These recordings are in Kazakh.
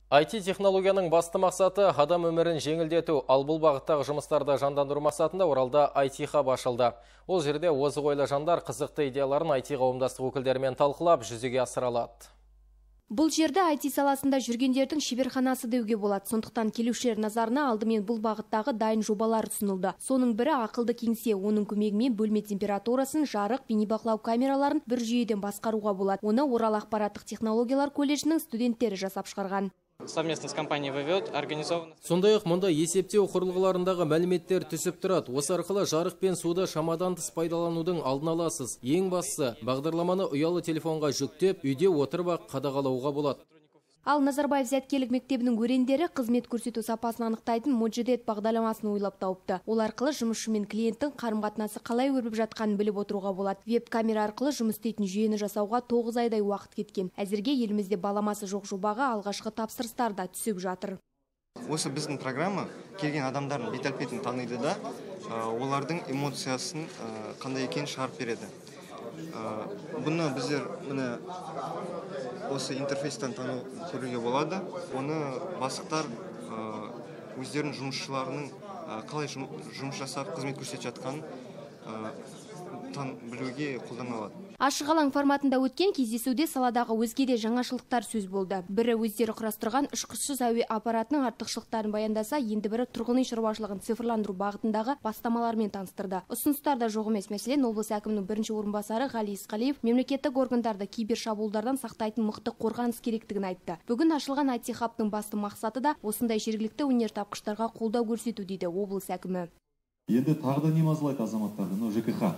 IT-технологияның басты мақсаты адам өмірін жеңілдету, ал бұл бағыттағы жұмыстарды жандандыру мақсатында Оралда IT-хаб ашылды. Ол жерде озық ойлы жандар қызықты идеяларын IT қауымдастық өкілдерімен талқылап, жүзеге асыра алады. Бұл жерде IT саласында жүргендердің шеберханасы деуге болады. Сондықтан келушілер назарына алдымен бұл бағыттағы дайын жобалар ұсынылды. Соның бірі ақылды кеңсе. Оның көмегімен бөлме температурасын, жарық, бейнебақылау камераларын бір жүйеден басқаруға болады. Оны Орал ақпараттық технологиялар колледжінің студенттері жасап шығарған. Совместно с компанией «Вывед» организовано. Сондай-ақ мұнда есептеу құрылғыларындағы мәліметтер түсіп тұрады. Осы арқылы жарық пен суды шамадан тыс пайдаланудың алдын аласыз. Ең бастысы, бағдарламаны ұялы телефонға жүктеп, үйде отырып қадағалауға болады. Ал Назарбаев зияткерлік мектебінің өрендері қызмет көрсету сапасын анықтайтын Моджидет бағдарламасын ойлап тауыпты. Ол арқылы жұмысшы мен клиенттің қарым-қатынасы қалай өрбіп жатқанын біліп отыруға болады. Веб-камера арқылы жұмыс істейтін жүйені жасауға 9 айдай уақыт кеткен. Әзірге елімізде баламасы жоқ жобаға алғашқы тапсырыстар да түсіп жатыр. Осы біздің программа келген адамдардың бет-әлпетін таниды да, олардың эмоциясын қандай екенін шығарып береді. Бұны біздер осы интерфейстен көруге болады. Оны бастықтар өздерінің жұмысшыларының қалай жұмыс жасап, қызмет көрсетіп жатқанын білуге қолдана алады. Ашық алаң форматында өткен кездесуде саладағы өзге де жаңашылдықтар сөз болды. Бірі өздері құрастырған ұшқышсыз әуе аппаратының артықшылықтарын баяндаса, енді бірі тұрғын үй шаруашылығын цифрландыру бағытындағы бастамалармен таныстырды. Ұсыныстар да жоқ емес. Мәселен, облыс әкімінің бірінші орынбасары Ғали Исқалиев мемлекеттік органдарды кибер шабуылдардан сақтайтын мықты қорғаныс керектігін айтты. Бүгін ашылған IT-хабтың басты мақсаты да осындай жергілікті өнертапқыштарға қолдау көрсету дейді облыс әкімі. Енді тағы да не мазалайды азаматтарды? ЖКХ.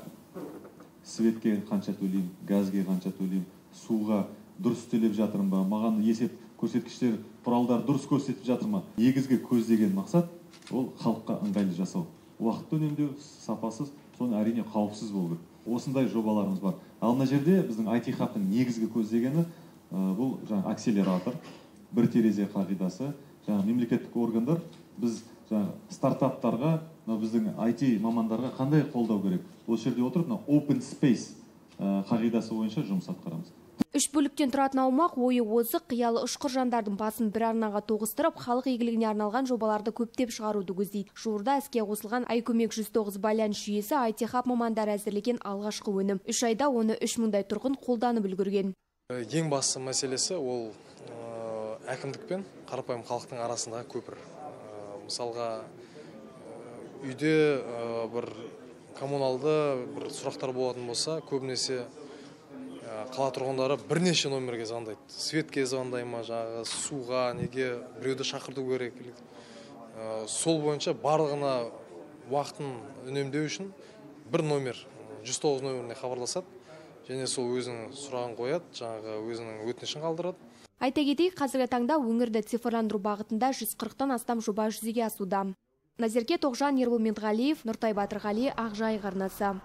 Светке қанша төлейм, газге қанша төлейм, суға дұрыс төлеп жатырмын ба, маған есеп көрсеткіштер, құралдар дұрыс көрсетіп жатыр ма? Негізгі көздеген мақсат ол халыққа ыңғайлы жасау. Уақытты үнемдеу, сапасыз, соны әрине қауіпсіз болу керек. Осындай жобаларымыз бар. Ал мына жерде біздің IT-хабтың негізгі көздегені бұл жаңа акселератор, бір терезе қағидасы, жаңа мемлекеттік органдар біз стартаптарға, біздің IT мамандарға қандай қолдау керек? Осы жерде отырып, open space қағидасы бойынша жұмыс атқарамыз. 3 бөліктен тұратын аумақ ойы озық, қиялы ұшқыр жандардың басын бір арнаға тоғыстырып, халық игілігіне арналған жобаларды көптеп шығаруды көздейді. Жуырда іске қосылған iComec 109 байланыс жүйесі IT-хаб мамандары әзірлеген алғашқы өнім. 3 айда оны 3000-дай тұрғын қолданып үлгерген. Ең басты мәселесі ол әкімдік пен қарапайым халықтың арасындағы көпір. Мысалға, үйде бір коммуналды бір сұрақтар болатын болса, көбінесе қала тұрғындары бірнеше номерге звондайды. Светке звондай ма, суға, неге біреуді шақырту керек. Сол бойынша барлығына уақытын үнемдеу үшін бір номер, 109 номеріне хабарласады, және сол өзінің сұрағын қояды, өзінің өтінішін қалдырады. Айта кетейік, қазіргі таңда өңірді цифрландыру бағытында 140-тан астам жоба жүзеге асуда. Назерке Тоғжан, Ербол Меңдіғалиев, Нұртай Батырғали, Ақжайық арнасы.